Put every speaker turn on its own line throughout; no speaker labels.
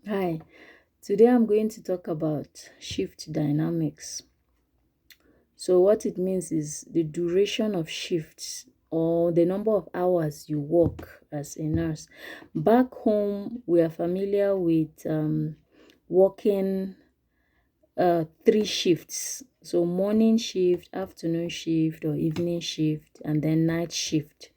Hi, today I'm going to talk about shift dynamics. So, what it means is the duration of shifts or the number of hours you work as a nurse. Back home, we are familiar with working three shifts. So, morning shift, afternoon shift, or evening shift, and then night shift.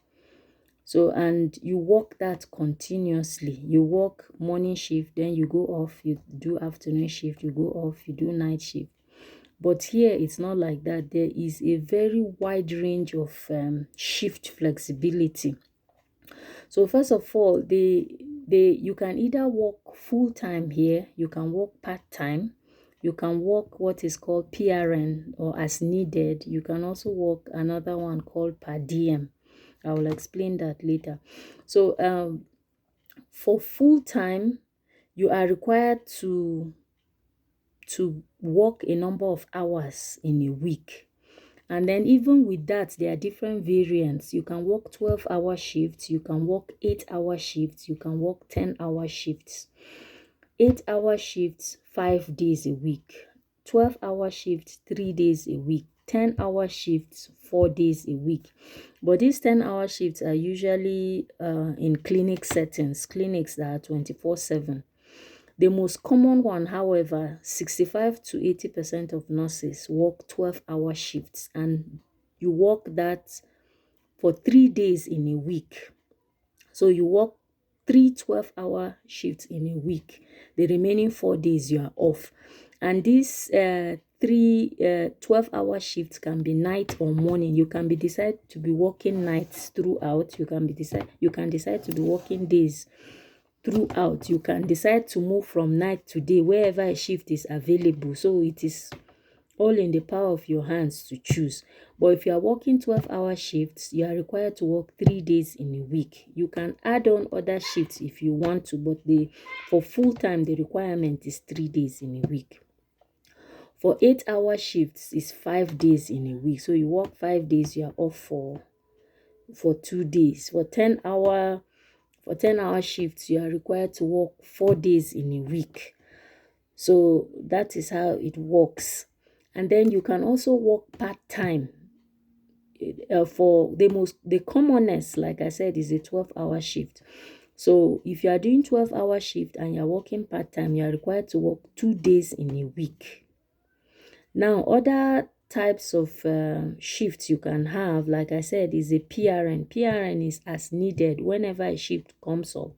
So, and you work that continuously. You work morning shift, then you go off, you do afternoon shift, you go off, you do night shift. But here it's not like that. There is a very wide range of shift flexibility. So first of all, you can either work full time here, you can work part time, you can work what is called PRN or as needed. You can also work another one called per diem. I will explain that later. So for full time, you are required to work a number of hours in a week. And then even with that, there are different variants. You can work 12-hour shifts, you can work 8-hour shifts, you can work 10-hour shifts. 8-hour shifts 5 days a week, 12-hour shifts 3 days a week, 10-hour shifts 4 days a week. But these 10-hour shifts are usually in clinic settings, clinics that are 24/7. The most common one, however, 65 to 80% of nurses work 12-hour shifts, and you work that for 3 days in a week. So you work 3 12-hour shifts in a week. The remaining 4 days you are off. And these three 12-hour shifts can be night or morning. You can be decide to be working nights throughout. You can decide to be working days throughout. You can decide to move from night to day wherever a shift is available. So it is all in the power of your hands to choose. But if you are working 12-hour shifts, you are required to work 3 days in a week. You can add on other shifts if you want to, but for full time the requirement is 3 days in a week. For 8-hour shifts is 5 days in a week. So you work 5 days, you are off for 2 days. For 10-hour shifts, you are required to work 4 days in a week. So that is how it works. And then you can also work part-time. For the commonest, like I said, is a 12-hour shift. So if you are doing 12-hour shift and you're working part-time, you are required to work 2 days in a week. Now, other types of shifts you can have, like I said, is a PRN. PRN is as needed. Whenever a shift comes up,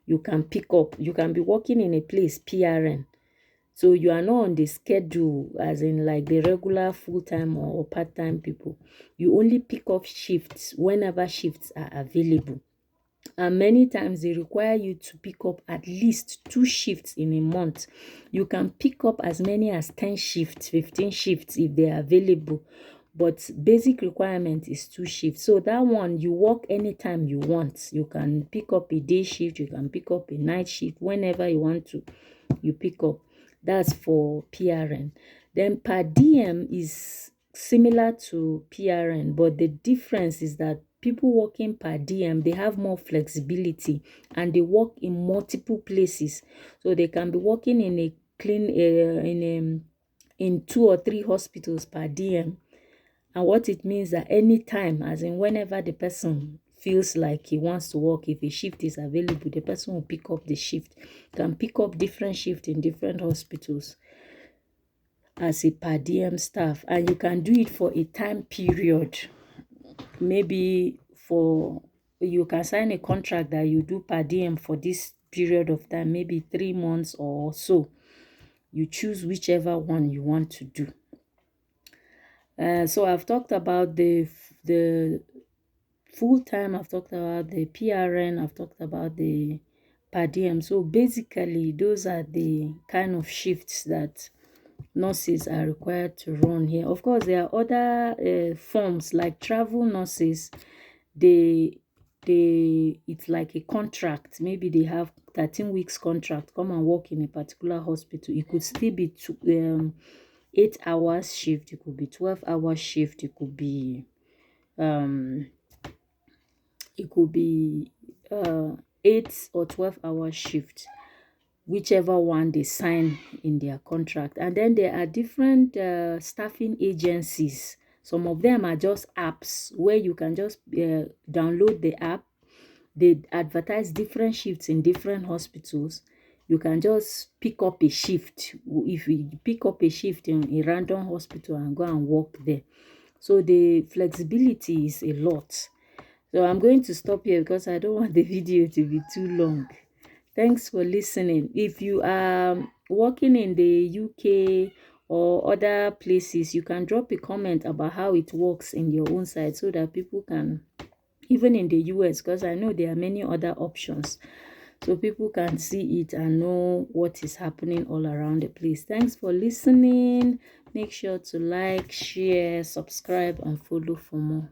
you can pick up. You can be working in a place, PRN. So you are not on the schedule as in like the regular full-time or part-time people. You only pick up shifts whenever shifts are available. And many times they require you to pick up at least 2 shifts in a month. You can pick up as many as 10 shifts, 15 shifts if they are available. But basic requirement is 2 shifts. So that one, you work anytime you want. You can pick up a day shift, you can pick up a night shift, whenever you want to, you pick up. That's for PRN. Then per diem is similar to PRN, but the difference is that people working per diem, they have more flexibility and they work in multiple places. So they can be working in a in 2 or 3 hospitals per diem. And what it means that anytime, as in whenever the person feels like he wants to work, if a shift is available, the person will pick up the shift. Can pick up different shift in different hospitals as a per diem staff, and you can do it for a time period. Maybe you can sign a contract that you do per diem for this period of time, maybe 3 months or so. You choose whichever one you want to do. So I've talked about the full time, I've talked about the PRN, I've talked about the per diem. So basically, those are the kind of shifts that nurses are required to run here. Of course, there are other forms like travel nurses. It's like a contract. Maybe they have 13 weeks contract, come and work in a particular hospital. It could still be 8 hours shift, it could be 12-hour shift, um it could be 8 or 12-hour shift. whichever one they sign in their contract. And then there are different staffing agencies. Some of them are just apps where you can just download the app. They advertise different shifts in different hospitals. You can just pick up a shift. If you pick up a shift in a random hospital and go and work there. So the flexibility is a lot. So I'm going to stop here because I don't want the video to be too long. Thanks for listening. If you are working in the UK or other places, you can drop a comment about how it works in your own side so that people can, even in the US, because I know there are many other options, so people can see it and know what is happening all around the place. Thanks for listening. Make sure to like, share, subscribe, and follow for more.